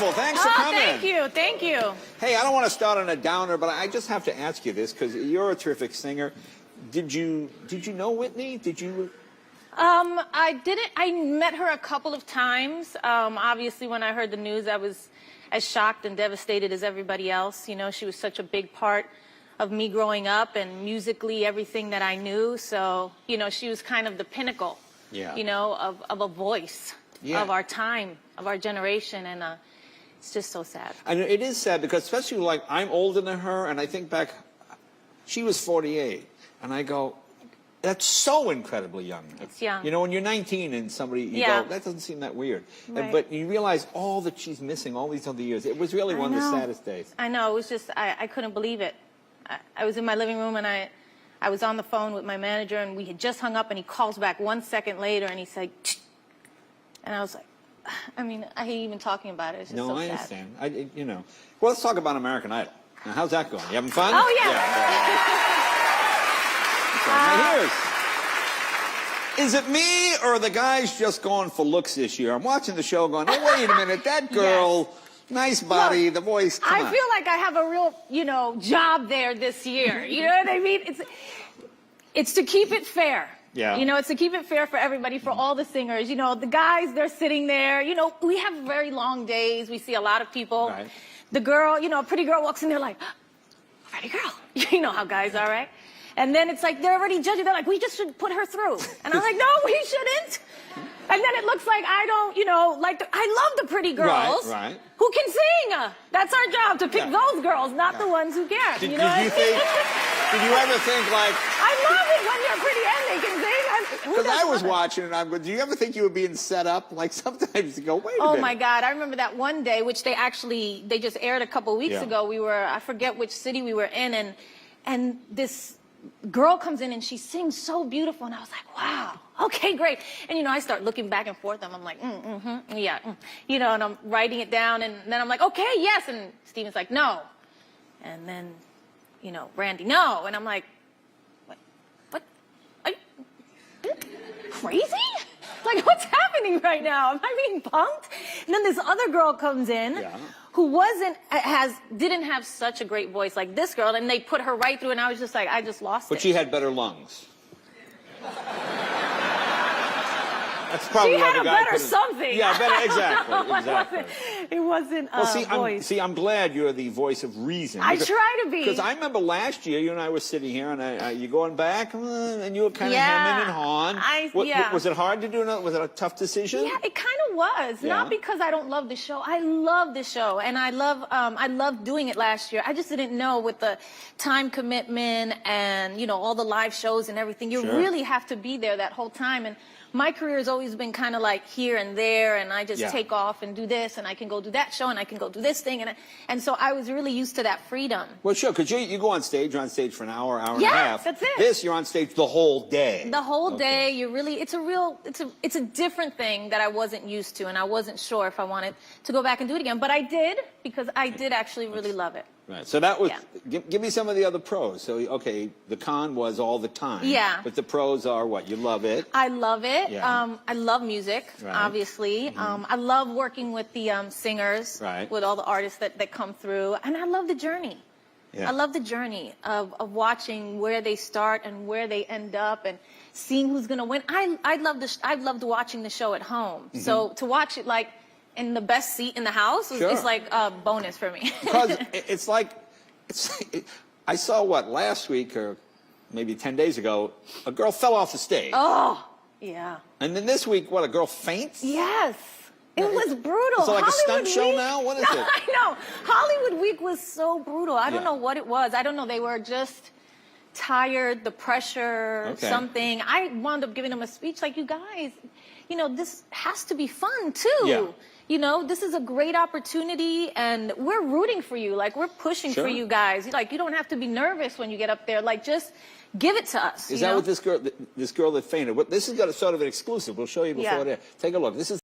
wonderful. Thanks for coming. Thank you. Thank you. Hey, I don't want to start on a downer, but I just have to ask you this because you're a terrific singer. Did you know Whitney? Did you? I didn't. I met her a couple of times. Obviously, when I heard the news, I was as shocked and devastated as everybody else. You know, she was such a big part of me growing up and musically everything that I knew. So, you know, she was kind of the pinnacle, you know, of a voice of our time, of our generation. And it's just so sad. And it is sad because especially like I'm older than her and I think back, she was 48 and I go, that's so incredibly young. It's young. You know, when you're 19 and somebody, you go, that doesn't seem that weird. Right. But you realize all that she's missing all these other years. It was really one of the saddest days. I know. It was just, I couldn't believe it. I was in my living room and I was on the phone with my manager and we had just hung up and he calls back 1 second later and he said, and I was like, I mean, I hate even talking about it. It's just so sad. No, I understand. You know. Well, let's talk about American Idol. Now, how's that going? You having fun? Oh, yeah. Now, is it me or are the guys just going for looks this year? I'm watching the show going, oh, wait a minute, that girl, nice body, the voice, come on. I feel like I have a real, you know, job there this year. You know what I mean? It's to keep it fair. Yeah. You know, it's to keep it fair for everybody, for all the singers. You know, the guys, they're sitting there. You know, we have very long days. We see a lot of people. Right. The girl, you know, a pretty girl walks in there like, pretty girl. You know how guys are, right? And then it's like, they're already judging. They're like, we just should put her through. And I'm like, no, we shouldn't. And then it looks like I don't, you know, like, I love the pretty girls who can sing. That's our job, to pick those girls, not the ones who can't. Did you ever think like... I love it when they're pretty and they can sing. Because I was watching and I'm going, do you ever think you were being set up? Like sometimes you go, wait a minute. Oh my God, I remember that one day, which they just aired a couple weeks ago. We were, I forget which city we were in, and this girl comes in and she sings so beautiful and I was like, wow, okay, great. And you know, I start looking back and forth and I'm like, you know, and I'm writing it down and then I'm like, okay, yes. And Steven's like, no. And then, you know, Randy, no. And I'm like, what? Are you crazy? Like, what's happening right now? Am I being punked? And then this other girl comes in who didn't have such a great voice like this girl, and they put her right through, and I was just like, I just lost it. But she had better lungs. That's probably she had a better something. Yeah, better, exactly. It wasn't a voice. I'm glad you're the voice of reason. I try to be. Because I remember last year, you and I were sitting here, and you going back, and you were kind of hemming and hawing. Was it hard to do? Was it a tough decision? Yeah, it kind of was. Not because I don't love the show. I love the show, and I loved doing it last year. I just didn't know with the time commitment and, you know, all the live shows and everything. You really have to be there that whole time. And my career has always been kind of like here and there, and I just take off and do this, and I can go do that show, and I can go do this thing, and so I was really used to that freedom. Well, sure, because you go on stage, you're on stage for an hour and a half. That's it. This, you're on stage the whole day. The whole day, you're really, it's a different thing that I wasn't used to, and I wasn't sure if I wanted to go back and do it again, but I did, because I did actually really love it. Right. So that was, give me some of the other pros. So, okay, the con was all the time. Yeah. But the pros are what? You love it. I love it. Yeah. I love music, obviously. I love working with the singers, with all the artists that come through. And I love the journey. Yeah. I love the journey of watching where they start and where they end up and seeing who's going to win. I loved watching the show at home. So to watch it like in the best seat in the house is like a bonus for me. Because it's like, I saw last week or maybe 10 days ago, a girl fell off the stage. Oh, yeah. And then this week, a girl faints? Yes. It was brutal. Is it like a stunt show now? What is it? I know. Hollywood Week was so brutal. I don't know what it was. I don't know. They were just tired, the pressure, something. I wound up giving them a speech like, you guys, you know, this has to be fun, too. Yeah. You know, this is a great opportunity, and we're rooting for you. Like, we're pushing for you guys. Like, you don't have to be nervous when you get up there. Like, just give it to us. Is that what this girl that fainted? This has got a sort of an exclusive. We'll show you before there. Take a look. This is